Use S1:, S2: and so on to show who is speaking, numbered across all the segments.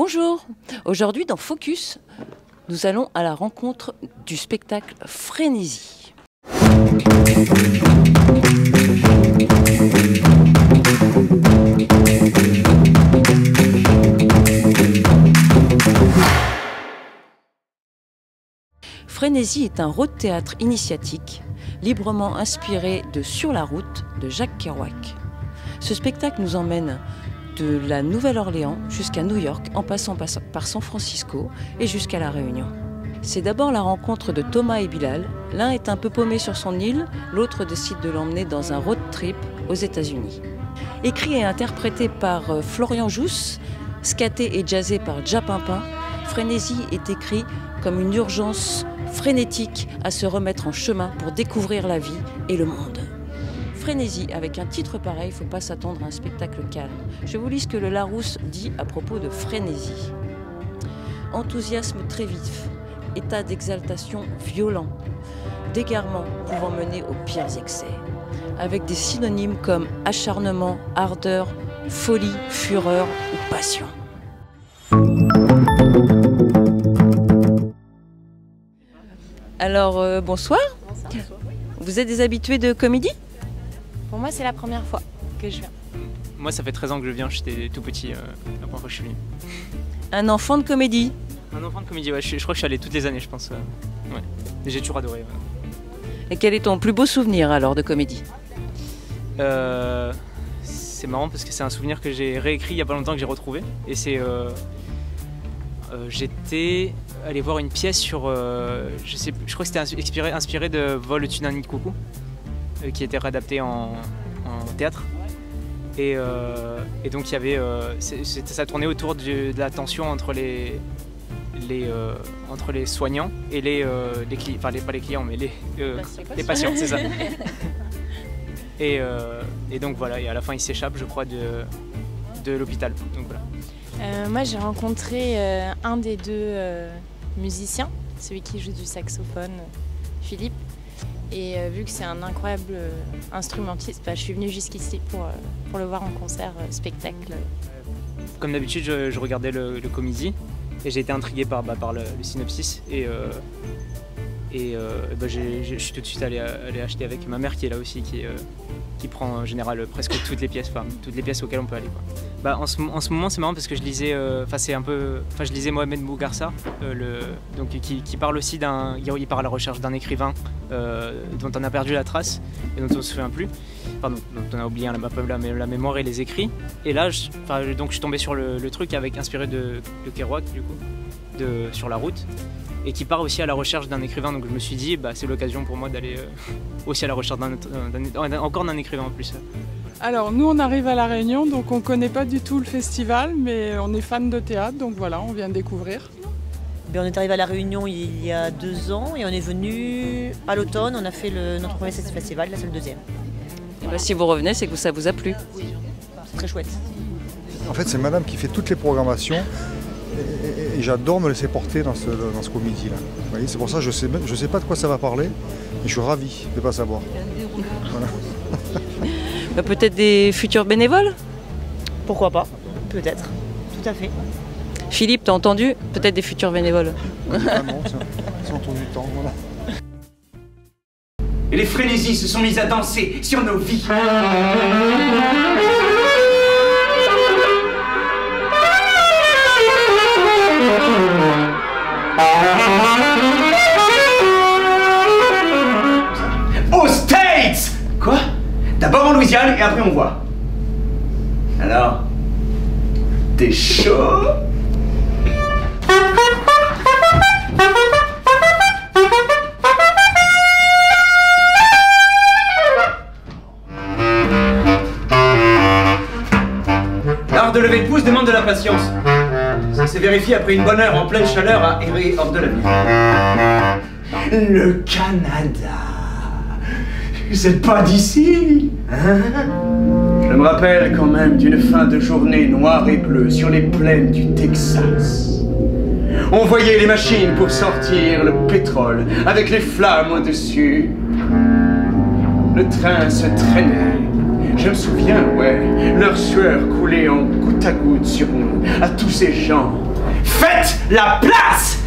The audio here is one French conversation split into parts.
S1: Bonjour, aujourd'hui dans Focus, nous allons à la rencontre du spectacle Frénésie. Frénésie est un road théâtre initiatique, librement inspiré de Sur la route de Jacques Kerouac. Ce spectacle nous emmène de la Nouvelle-Orléans jusqu'à New York, en passant par San Francisco et jusqu'à La Réunion. C'est d'abord la rencontre de Thomas et Bilal. L'un est un peu paumé sur son île, l'autre décide de l'emmener dans un road trip aux États-Unis. Écrit et interprété par Florian Jousse, skaté et jazzé par Ja Pimpin, Frénésie est écrit comme une urgence frénétique à se remettre en chemin pour découvrir la vie et le monde. Frénésie, avec un titre pareil, il ne faut pas s'attendre à un spectacle calme. Je vous lis ce que le Larousse dit à propos de Frénésie. Enthousiasme très vif, état d'exaltation violent, d'égarement pouvant mener aux pires excès, avec des synonymes comme acharnement, ardeur, folie, fureur ou passion. Alors, bonsoir. Bonsoir. Vous êtes des habitués de comédie ?
S2: Pour moi, c'est la première fois que je viens.
S3: Moi, ça fait 13 ans que je viens, j'étais tout petit la première fois que je suis venu.
S1: Un enfant de comédie ?
S3: Un enfant de comédie, ouais, je crois que je suis allé toutes les années, je pense. Ouais. Et j'ai toujours adoré. Ouais.
S1: Et quel est ton plus beau souvenir alors de comédie ?
S3: C'est marrant parce que c'est un souvenir que j'ai réécrit il n'y a pas longtemps, que j'ai retrouvé. Et c'est... j'étais allé voir une pièce sur... je crois que c'était inspiré de Vol au-dessus d'un nid de coucou, qui était réadapté en théâtre. Et donc il y avait, ça tournait autour de la tension entre les soignants et les clients, enfin pas les clients mais les patients, c'est ça. Et donc voilà, et à la fin il s'échappe, je crois, de l'hôpital. Donc voilà.
S2: Moi j'ai rencontré un des deux musiciens, celui qui joue du saxophone, Philippe. Et vu que c'est un incroyable instrumentiste, je suis venue jusqu'ici pour le voir en concert, spectacle.
S3: Comme d'habitude, je regardais le comédie et j'ai été intrigué par le synopsis. Je suis tout de suite allé acheter avec ma mère qui est là aussi, qui prend en général presque toutes les pièces auxquelles on peut aller, quoi. En ce moment c'est marrant parce que je lisais, je lisais Mohamed Bougarsa, qui parle aussi il part à la recherche d'un écrivain dont on a perdu la trace et dont on ne se souvient plus, dont on a oublié la mémoire et les écrits. Et là, je suis tombé sur le truc inspiré de Kerouac, du coup, Sur la route, et qui part aussi à la recherche d'un écrivain. Donc je me suis dit, c'est l'occasion pour moi d'aller aussi à la recherche encore d'un écrivain en plus.
S4: Alors nous on arrive à La Réunion, donc on ne connaît pas du tout le festival, mais on est fan de théâtre, donc voilà, on vient découvrir.
S5: On est arrivé à La Réunion il y a 2 ans et on est venu à l'automne, on a fait notre premier festival, là c'est le deuxième.
S1: Voilà. Si vous revenez, c'est que ça vous a plu.
S5: Oui, c'est très chouette.
S6: En fait c'est madame qui fait toutes les programmations et j'adore me laisser porter dans ce comédie-là. Vous voyez, c'est pour ça que je sais pas de quoi ça va parler, mais je suis ravi de ne pas savoir. Voilà.
S1: Peut-être des futurs bénévoles ?
S5: Pourquoi pas, peut-être, tout à fait.
S1: Philippe, t'as entendu ? Peut-être des futurs bénévoles.
S6: Ah non, c'est en tour du temps, voilà.
S7: Et les frénésies se sont mises à danser sur nos vies. Aux States! Quoi? D'abord en Louisiane et après on voit. Alors, t'es chaud? L'art de lever le pouce demande de la patience. Ça s'est vérifié après une bonne heure en pleine chaleur à errer hors de la ville. Le Canada. Vous êtes pas d'ici, hein? Je me rappelle quand même d'une fin de journée noire et bleue sur les plaines du Texas. On voyait les machines pour sortir le pétrole avec les flammes au-dessus. Le train se traînait. Je me souviens, ouais, leur sueur coulait en goutte à goutte sur nous, à tous ces gens Faites la place!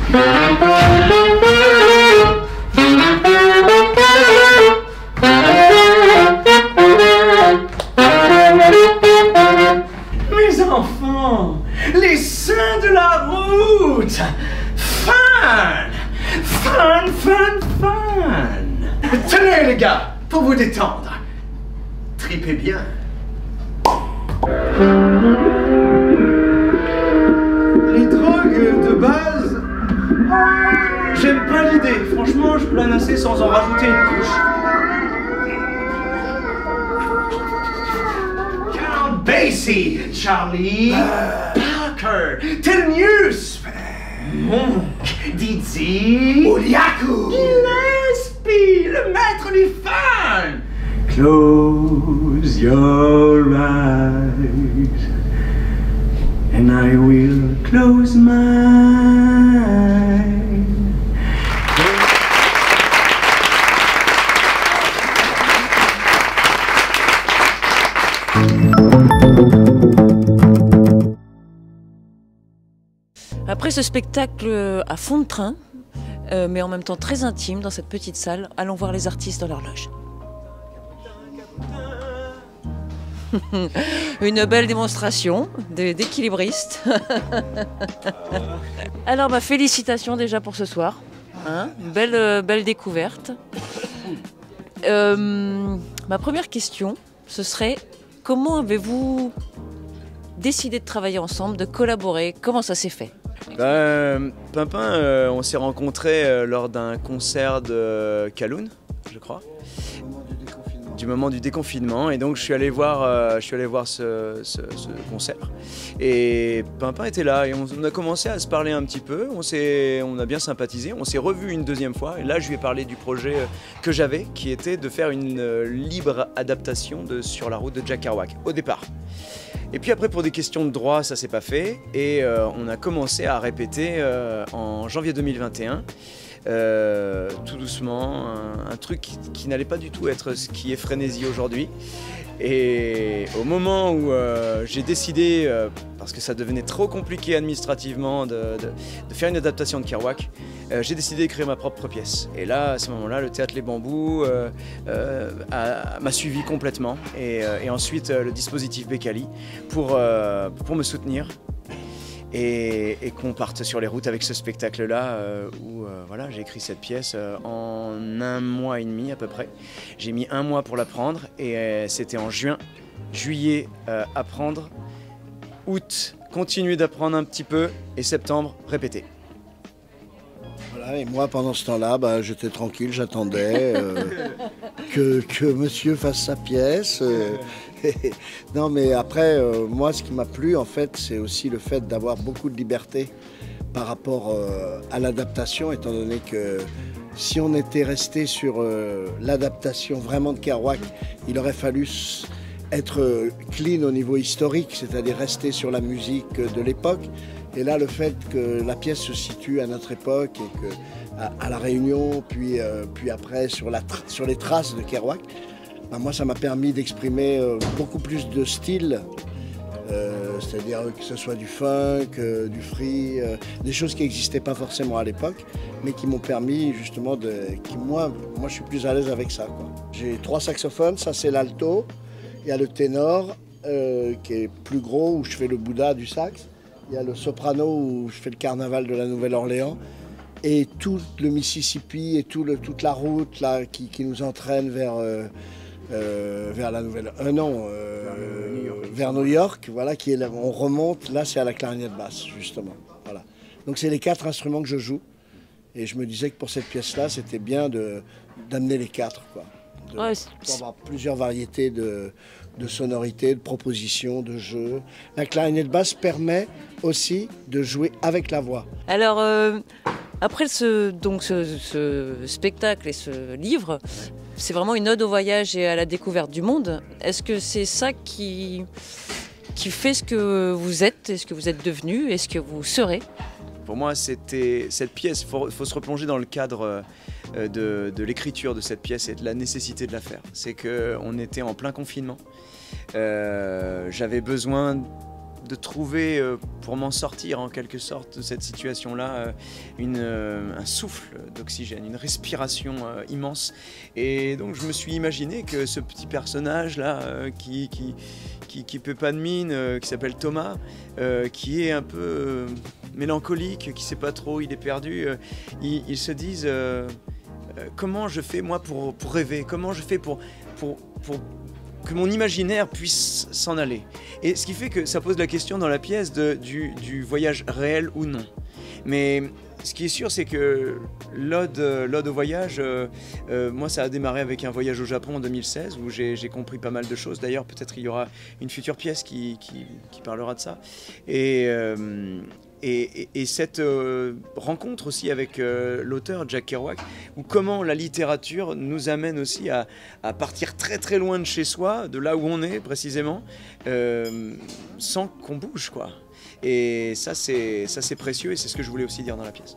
S7: Mes enfants, les saints de la route! Fun! Fun, fun, fun! Tenez les gars, pour vous détendre, tripez bien. Les drogues de base, j'aime pas l'idée. Franchement, je plane assez sans en rajouter une couche. Count Basie, Charlie, Parker, Ted News, Monk, Dizzy, Oliaku, Gillespie, le maître du fun. Close your eyes, and I will close mine.
S1: Après ce spectacle à fond de train, mais en même temps très intime dans cette petite salle, allons voir les artistes dans leur loge. Une belle démonstration d'équilibristes. Alors, félicitations déjà pour ce soir. Hein, belle découverte. Ma première question, ce serait comment avez-vous décidé de travailler ensemble, de collaborer? Comment ça s'est fait?
S8: Pimpin, on s'est rencontrés lors d'un concert de Kaloun, je crois. Du moment du déconfinement, et donc je suis allé voir ce concert, et Pimpin était là et on a commencé à se parler un petit peu, on a bien sympathisé, on s'est revu une deuxième fois, et là je lui ai parlé du projet que j'avais, qui était de faire une libre adaptation de Sur la route de Jack Kerouac au départ. Et puis après, pour des questions de droit, ça s'est pas fait, et on a commencé à répéter en janvier 2021. Tout doucement, un truc qui n'allait pas du tout être ce qui est Frénésie aujourd'hui. Et au moment où j'ai décidé, parce que ça devenait trop compliqué administrativement de faire une adaptation de Kerouac, j'ai décidé d'écrire ma propre pièce. Et là, à ce moment-là, le Théâtre Les Bambous m'a suivi complètement. Et ensuite, le dispositif Bécali pour me soutenir. Et qu'on parte sur les routes avec ce spectacle-là où voilà, j'ai écrit cette pièce en 1 mois et demi à peu près. J'ai mis 1 mois pour l'apprendre, et c'était en juillet apprendre, août continuer d'apprendre un petit peu, et septembre répéter.
S9: Voilà, et moi pendant ce temps-là, j'étais tranquille, j'attendais que monsieur fasse sa pièce. Non, mais après, moi, ce qui m'a plu, en fait, c'est aussi le fait d'avoir beaucoup de liberté par rapport à l'adaptation, étant donné que si on était resté sur l'adaptation vraiment de Kerouac, il aurait fallu être clean au niveau historique, c'est-à-dire rester sur la musique de l'époque. Et là, le fait que la pièce se situe à notre époque et que à La Réunion, puis après sur les traces de Kerouac, moi, ça m'a permis d'exprimer beaucoup plus de styles, c'est-à-dire que ce soit du funk, du free, des choses qui n'existaient pas forcément à l'époque, mais qui m'ont permis justement moi, je suis plus à l'aise avec ça, quoi. J'ai 3 saxophones, ça c'est l'alto, il y a le ténor qui est plus gros où je fais le Bouddha du sax, il y a le soprano où je fais le carnaval de la Nouvelle-Orléans, et tout le Mississippi et toute la route là, qui nous entraîne vers la vers New York, voilà, on remonte, là c'est à la clarinette basse, justement. Voilà. Donc c'est les 4 instruments que je joue, et je me disais que pour cette pièce-là, c'était bien d'amener les 4, quoi. Pour avoir plusieurs variétés de sonorités, de propositions, de jeux. La clarinette basse permet aussi de jouer avec la voix.
S1: Alors, après ce spectacle et ce livre, c'est vraiment une ode au voyage et à la découverte du monde. Est-ce que c'est ça qui fait ce que vous êtes, est-ce que vous êtes devenu, est-ce que vous serez?
S8: Pour moi, c'était cette pièce, il faut se replonger dans le cadre de l'écriture de cette pièce et de la nécessité de la faire. C'est qu'on était en plein confinement. J'avais besoin de trouver, pour m'en sortir en quelque sorte de cette situation-là, un souffle d'oxygène, une respiration immense. Et donc je me suis imaginé que ce petit personnage-là, qui peut pas de mine, qui s'appelle Thomas, qui est un peu mélancolique, qui sait pas trop, il est perdu, ils se disent comment je fais moi pour rêver, comment je fais pour que mon imaginaire puisse s'en aller. Et ce qui fait que ça pose la question dans la pièce du voyage réel ou non. Mais ce qui est sûr, c'est que l'ode au voyage, moi ça a démarré avec un voyage au Japon en 2016 où j'ai compris pas mal de choses. D'ailleurs, peut-être il y aura une future pièce qui parlera de ça. Et cette rencontre aussi avec l'auteur Jack Kerouac, où comment la littérature nous amène aussi à partir très très loin de chez soi, de là où on est précisément, sans qu'on bouge, quoi. Et ça c'est précieux et c'est ce que je voulais aussi dire dans la pièce.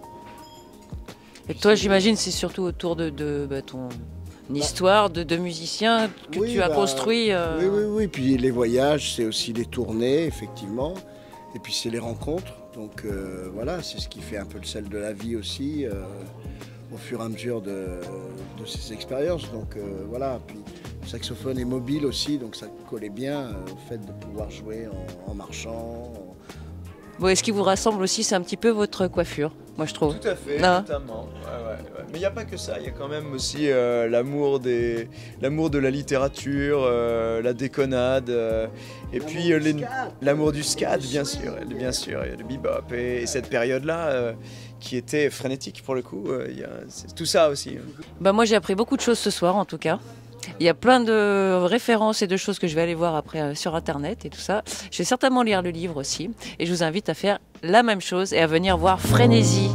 S1: Et toi, j'imagine, c'est surtout autour de ton histoire de musicien que tu as construit.
S9: Oui. Puis les voyages, c'est aussi les tournées, effectivement. Et puis c'est les rencontres. Donc voilà, c'est ce qui fait un peu le sel de la vie aussi, au fur et à mesure de ces expériences. Donc voilà, puis le saxophone est mobile aussi, donc ça collait bien au fait de pouvoir jouer en marchant.
S1: Bon, et ce qui vous rassemble aussi, c'est un petit peu votre coiffure, moi je trouve.
S8: Tout à fait, notamment. Ouais. Mais il n'y a pas que ça, il y a quand même aussi l'amour de la littérature, la déconnade, et puis l'amour du scat, bien sûr, et le bebop. Et cette période-là, qui était frénétique pour le coup, c'est tout ça aussi.
S1: Bah moi j'ai appris beaucoup de choses ce soir en tout cas. Il y a plein de références et de choses que je vais aller voir après sur internet et tout ça. Je vais certainement lire le livre aussi et je vous invite à faire la même chose et à venir voir Frénésie